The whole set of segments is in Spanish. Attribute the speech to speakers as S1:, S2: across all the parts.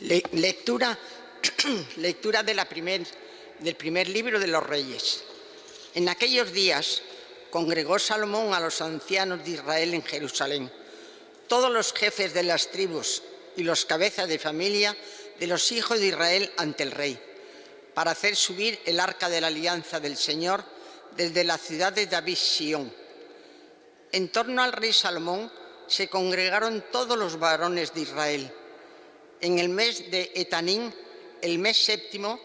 S1: Lectura del primer libro de los Reyes. En aquellos días congregó Salomón a los ancianos de Israel en Jerusalén, todos los jefes de las tribus y los cabezas de familia de los hijos de Israel ante el rey, para hacer subir el arca de la alianza del Señor desde la ciudad de David, Sión. En torno al rey Salomón se congregaron todos los varones de Israel. En el mes de Etanín, el mes séptimo,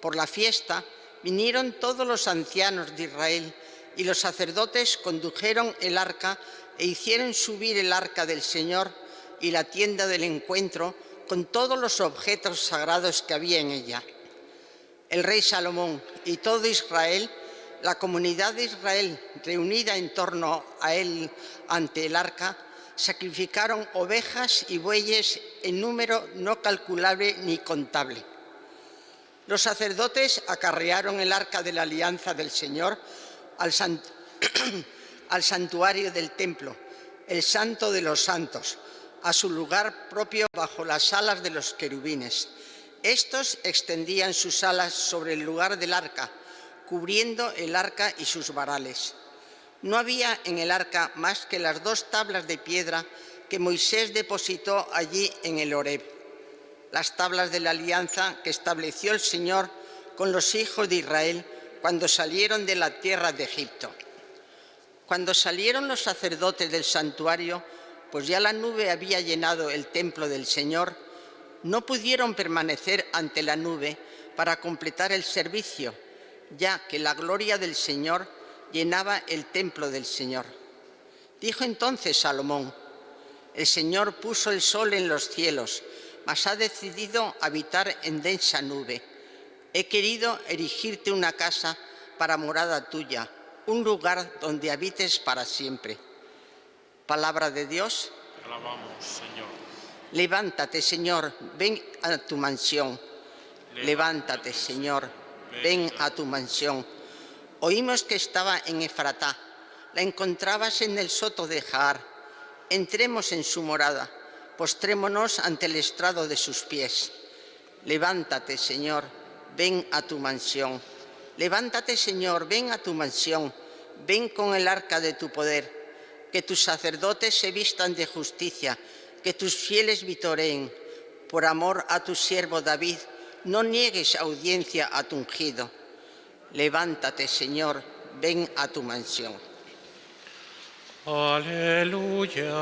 S1: por la fiesta, vinieron todos los ancianos de Israel y los sacerdotes condujeron el arca e hicieron subir el arca del Señor y la tienda del encuentro con todos los objetos sagrados que había en ella. El rey Salomón y todo Israel, la comunidad de Israel reunida en torno a él ante el arca, sacrificaron ovejas y bueyes en número no calculable ni contable. Los sacerdotes acarrearon el arca de la alianza del Señor al santuario del templo, el santo de los santos, a su lugar propio bajo las alas de los querubines. Estos extendían sus alas sobre el lugar del arca, cubriendo el arca y sus varales. No había en el arca más que las 2 tablas de piedra que Moisés depositó allí en el Horeb, las tablas de la alianza que estableció el Señor con los hijos de Israel cuando salieron de la tierra de Egipto. Cuando salieron los sacerdotes del santuario, pues ya la nube había llenado el templo del Señor, no pudieron permanecer ante la nube para completar el servicio, ya que la gloria del Señor llenaba el templo del Señor. Dijo entonces Salomón: el Señor puso el sol en los cielos, mas ha decidido habitar en densa nube. He querido erigirte una casa para morada tuya, un lugar donde habites para siempre. Palabra de Dios.
S2: Te alabamos, Señor.
S1: Levántate, Señor, ven a tu mansión. Levántate, Señor, ven a tu mansión. Oímos que estaba en Efratá, la encontrabas en el soto de Jaar. Entremos en su morada, postrémonos ante el estrado de sus pies. Levántate, Señor, ven a tu mansión. Levántate, Señor, ven a tu mansión. Ven con el arca de tu poder. Que tus sacerdotes se vistan de justicia, que tus fieles vitoreen. Por amor a tu siervo David, no niegues audiencia a tu ungido. Levántate, Señor, ven a tu mansión.
S2: Aleluya.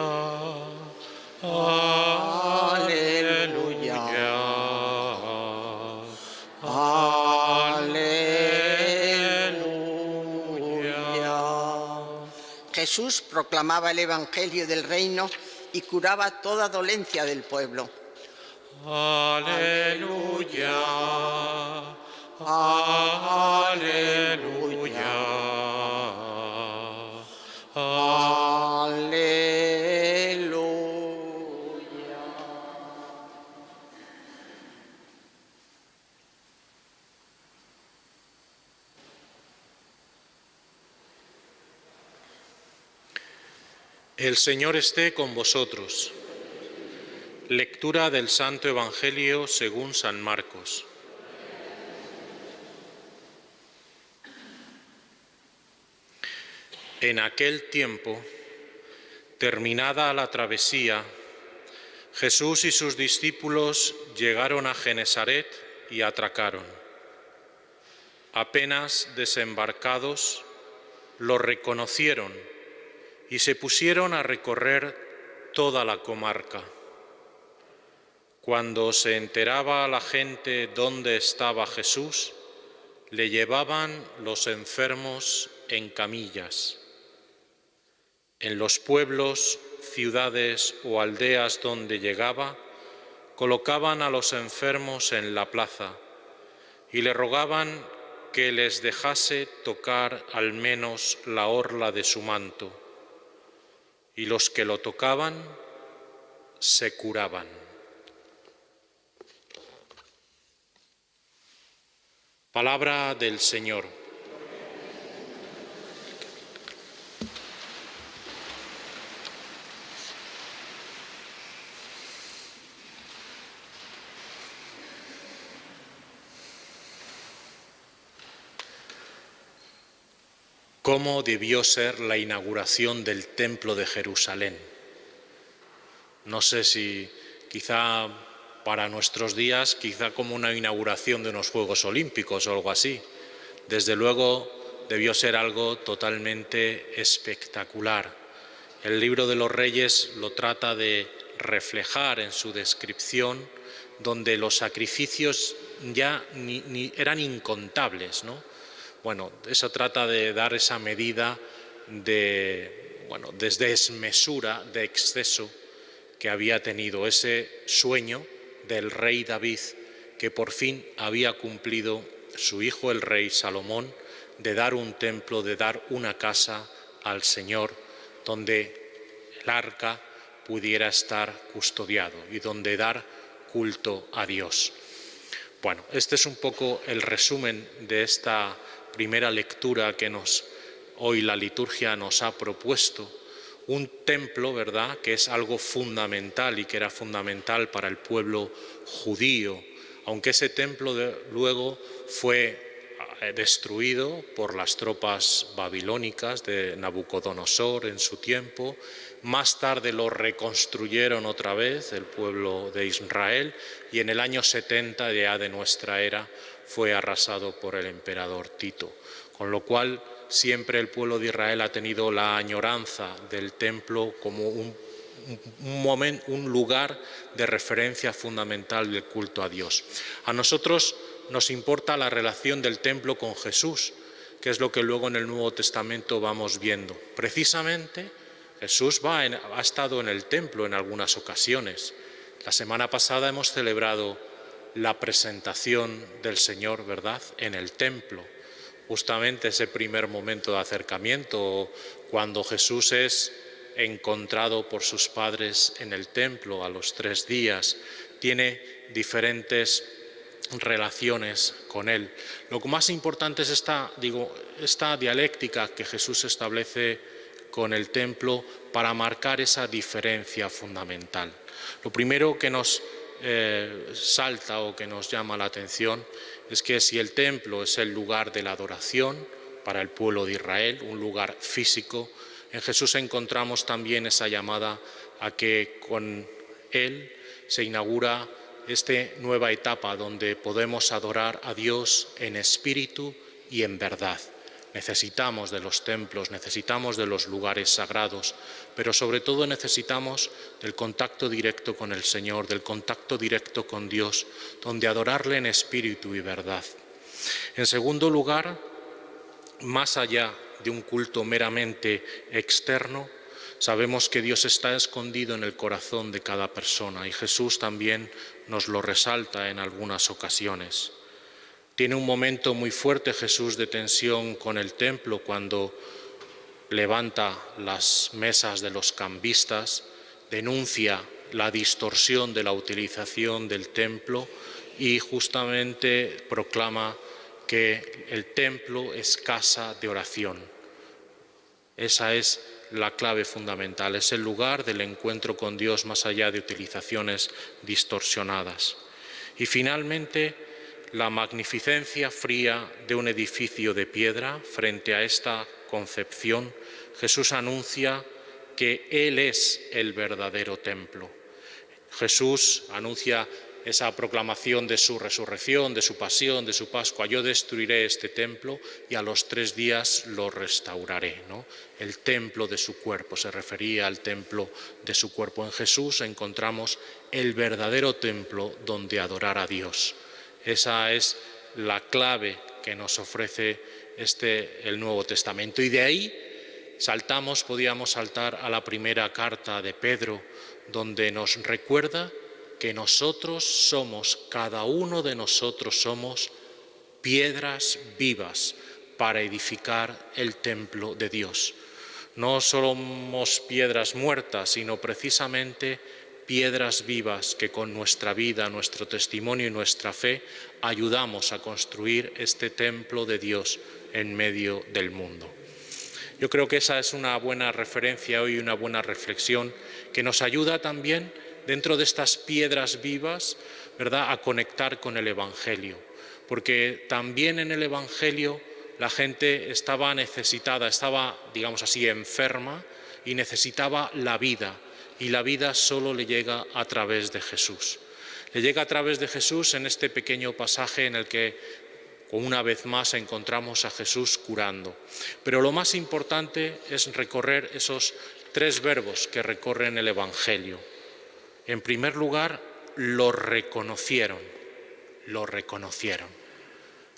S1: Aleluya. Aleluya. Jesús proclamaba el evangelio del reino y curaba toda dolencia del pueblo.
S2: Aleluya. Aleluya.
S1: Aleluya.
S2: El Señor esté con vosotros. Lectura del Santo Evangelio según San Marcos. En aquel tiempo, terminada la travesía, Jesús y sus discípulos llegaron a Genesaret y atracaron. Apenas desembarcados, lo reconocieron y se pusieron a recorrer toda la comarca. Cuando se enteraba la gente dónde estaba Jesús, le llevaban los enfermos en camillas. En los pueblos, ciudades o aldeas donde llegaba, colocaban a los enfermos en la plaza y le rogaban que les dejase tocar al menos la orla de su manto. Y los que lo tocaban se curaban. Palabra del Señor. cómo debió ser la inauguración del Templo de Jerusalén. No sé si quizá para nuestros días, quizá como una inauguración de unos Juegos Olímpicos o algo así. Desde luego debió ser algo totalmente espectacular. El Libro de los Reyes lo trata de reflejar en su descripción, donde los sacrificios ya eran incontables, ¿no? Bueno, eso trata de dar esa medida de desmesura, de exceso que había tenido ese sueño del rey David, que por fin había cumplido su hijo el rey Salomón, de dar un templo, de dar una casa al Señor, donde el arca pudiera estar custodiado y donde dar culto a Dios. Bueno, este es un poco el resumen de esta primera lectura que hoy la liturgia nos ha propuesto. Un templo, ¿verdad?, que es algo fundamental y que era fundamental para el pueblo judío, aunque ese templo luego fue destruido por las tropas babilónicas de Nabucodonosor en su tiempo. Más tarde lo reconstruyeron otra vez el pueblo de Israel y en el año 70 ya de nuestra era fue arrasado por el emperador Tito, con lo cual siempre el pueblo de Israel ha tenido la añoranza del templo como un lugar de referencia fundamental del culto a Dios. A nosotros nos importa la relación del templo con Jesús, que es lo que luego en el Nuevo Testamento vamos viendo. Precisamente Jesús ha estado en el templo en algunas ocasiones. La semana pasada hemos celebrado la presentación del Señor, ¿verdad?, en el templo. Justamente ese primer momento de acercamiento, cuando Jesús es encontrado por sus padres en el templo a los 3 días, tiene diferentes relaciones con él. Lo más importante es esta dialéctica que Jesús establece con el templo para marcar esa diferencia fundamental. Lo primero que nos salta o que nos llama la atención es que si el templo es el lugar de la adoración para el pueblo de Israel, un lugar físico, en Jesús encontramos también esa llamada a que con él se inaugura esta nueva etapa donde podemos adorar a Dios en espíritu y en verdad. Necesitamos de los templos, necesitamos de los lugares sagrados, pero sobre todo necesitamos del contacto directo con el Señor, del contacto directo con Dios, donde adorarle en espíritu y verdad. En segundo lugar, más allá de un culto meramente externo, sabemos que Dios está escondido en el corazón de cada persona y Jesús también nos lo resalta en algunas ocasiones. Tiene un momento muy fuerte Jesús de tensión con el templo cuando levanta las mesas de los cambistas, denuncia la distorsión de la utilización del templo y justamente proclama que el templo es casa de oración. Esa es la clave fundamental, es el lugar del encuentro con Dios más allá de utilizaciones distorsionadas. Y finalmente, la magnificencia fría de un edificio de piedra. Frente a esta concepción, Jesús anuncia que Él es el verdadero templo. Jesús anuncia esa proclamación de su resurrección, de su pasión, de su Pascua. Yo destruiré este templo y a los 3 días lo restauraré, ¿no? El templo de su cuerpo, se refería al templo de su cuerpo. En Jesús encontramos el verdadero templo donde adorar a Dios. Esa es la clave que nos ofrece el Nuevo Testamento. Y de ahí podíamos saltar a la primera carta de Pedro, donde nos recuerda que cada uno de nosotros somos piedras vivas para edificar el templo de Dios. No somos piedras muertas, sino precisamente piedras vivas que con nuestra vida, nuestro testimonio y nuestra fe ayudamos a construir este templo de Dios en medio del mundo. Yo creo que esa es una buena referencia hoy, una buena reflexión que nos ayuda también dentro de estas piedras vivas, ¿verdad?, a conectar con el Evangelio, porque también en el Evangelio la gente estaba necesitada, estaba, digamos así, enferma y necesitaba la vida. Y la vida solo le llega a través de Jesús. Le llega a través de Jesús en este pequeño pasaje en el que una vez más encontramos a Jesús curando. Pero lo más importante es recorrer esos 3 verbos que recorren el Evangelio. En primer lugar, lo reconocieron. Lo reconocieron.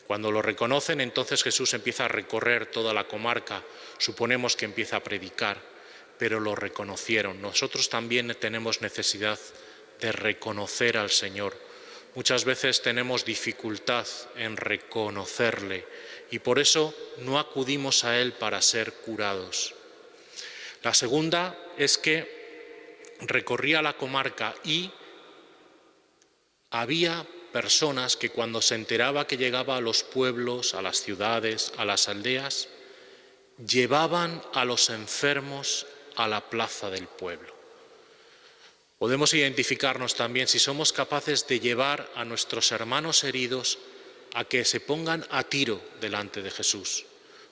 S2: Cuando lo reconocen, entonces Jesús empieza a recorrer toda la comarca. Suponemos que empieza a predicar, pero lo reconocieron. Nosotros también tenemos necesidad de reconocer al Señor. Muchas veces tenemos dificultad en reconocerle y por eso no acudimos a Él para ser curados. La segunda es que recorría la comarca y había personas que cuando se enteraba que llegaba a los pueblos, a las ciudades, a las aldeas, llevaban a los enfermos a la plaza del pueblo. Podemos identificarnos también si somos capaces de llevar a nuestros hermanos heridos a que se pongan a tiro delante de Jesús.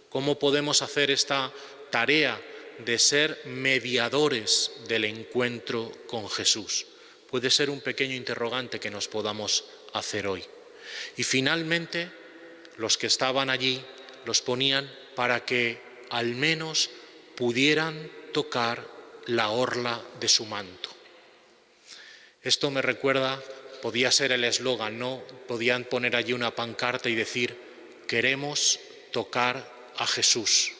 S2: ¿Cómo podemos hacer esta tarea de ser mediadores del encuentro con Jesús? Puede ser un pequeño interrogante que nos podamos hacer hoy. Y finalmente, los que estaban allí los ponían para que al menos pudieran tocar la orla de su manto. Esto me recuerda, podía ser el eslogan, ¿no? Podían poner allí una pancarta y decir: queremos tocar a Jesús.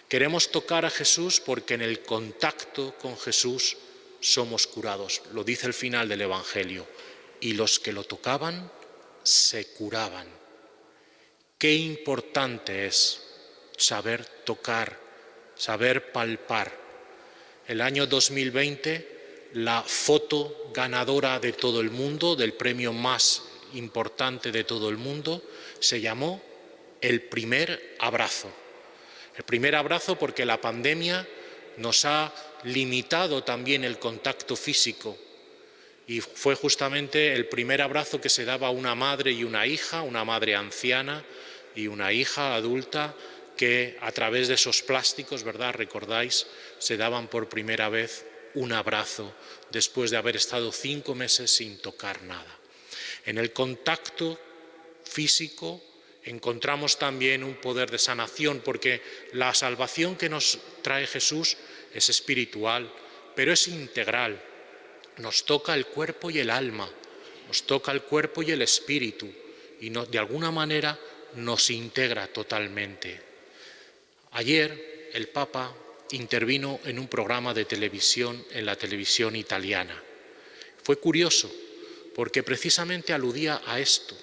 S2: Queremos tocar a Jesús porque en el contacto con Jesús somos curados. Lo dice el final del Evangelio. Y los que lo tocaban se curaban. Qué importante es saber tocar, saber palpar. El año 2020, la foto ganadora de todo el mundo, del premio más importante de todo el mundo, se llamó El primer abrazo. El primer abrazo porque la pandemia nos ha limitado también el contacto físico. Y fue justamente el primer abrazo que se daba a una madre y una hija, una madre anciana y una hija adulta, que a través de esos plásticos, ¿verdad? Recordáis, se daban por primera vez un abrazo después de haber estado 5 meses sin tocar nada. En el contacto físico encontramos también un poder de sanación, porque la salvación que nos trae Jesús es espiritual, pero es integral. Nos toca el cuerpo y el alma, nos toca el cuerpo y el espíritu, y de alguna manera nos integra totalmente. Ayer el Papa intervino en un programa de televisión, en la televisión italiana. Fue curioso, porque precisamente aludía a esto,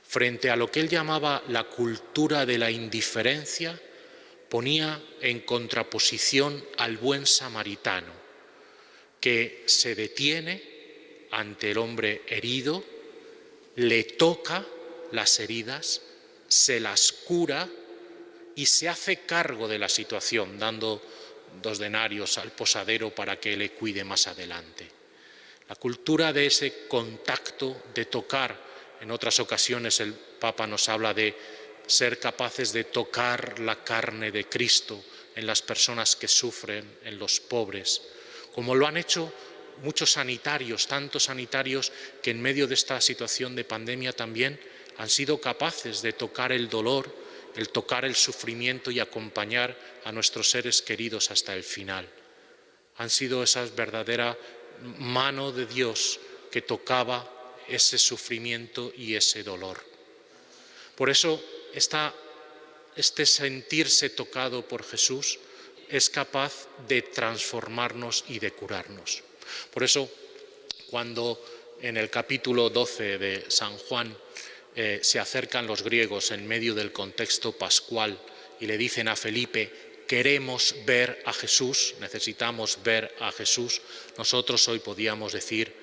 S2: frente a lo que él llamaba la cultura de la indiferencia, ponía en contraposición al buen samaritano, que se detiene ante el hombre herido, le toca las heridas, se las cura y se hace cargo de la situación, dando 2 denarios al posadero para que le cuide más adelante. La cultura de ese contacto, de tocar. En otras ocasiones el Papa nos habla de ser capaces de tocar la carne de Cristo en las personas que sufren, en los pobres, como lo han hecho muchos sanitarios, tantos sanitarios que en medio de esta situación de pandemia también han sido capaces de tocar el dolor, el tocar el sufrimiento y acompañar a nuestros seres queridos hasta el final. Han sido esa verdadera mano de Dios que tocaba ese sufrimiento y ese dolor. Por eso este sentirse tocado por Jesús es capaz de transformarnos y de curarnos. Por eso, cuando en el capítulo 12 de San Juan se acercan los griegos en medio del contexto pascual y le dicen a Felipe: queremos ver a Jesús, necesitamos ver a Jesús, nosotros hoy podíamos decir: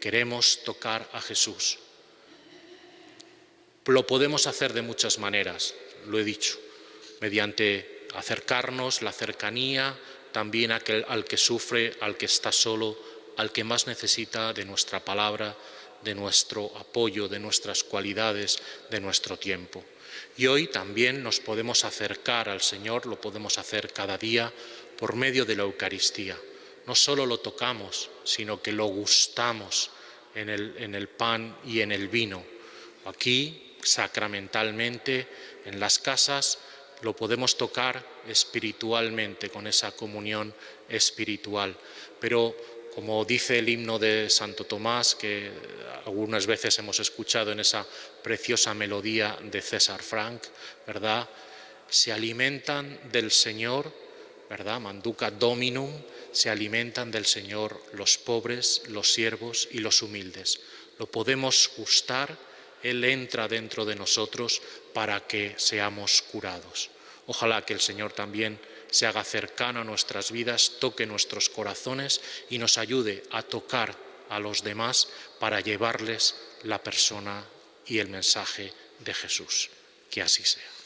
S2: queremos tocar a Jesús. Lo podemos hacer de muchas maneras, lo he dicho, mediante acercarnos, la cercanía, también al que sufre, al que está solo, al que más necesita de nuestra palabra, de nuestro apoyo, de nuestras cualidades, de nuestro tiempo. Y hoy también nos podemos acercar al Señor, lo podemos hacer cada día por medio de la Eucaristía. No solo lo tocamos, sino que lo gustamos en el pan y en el vino. Aquí, sacramentalmente, en las casas, lo podemos tocar espiritualmente, con esa comunión espiritual. Pero, como dice el himno de Santo Tomás, que algunas veces hemos escuchado en esa preciosa melodía de César Franck, ¿verdad? Se alimentan del Señor, ¿verdad? Manducat Dominum, se alimentan del Señor los pobres, los siervos y los humildes. Lo podemos gustar, Él entra dentro de nosotros para que seamos curados. Ojalá que el Señor también se haga cercano a nuestras vidas, toque nuestros corazones y nos ayude a tocar a los demás para llevarles la persona y el mensaje de Jesús. Que así sea.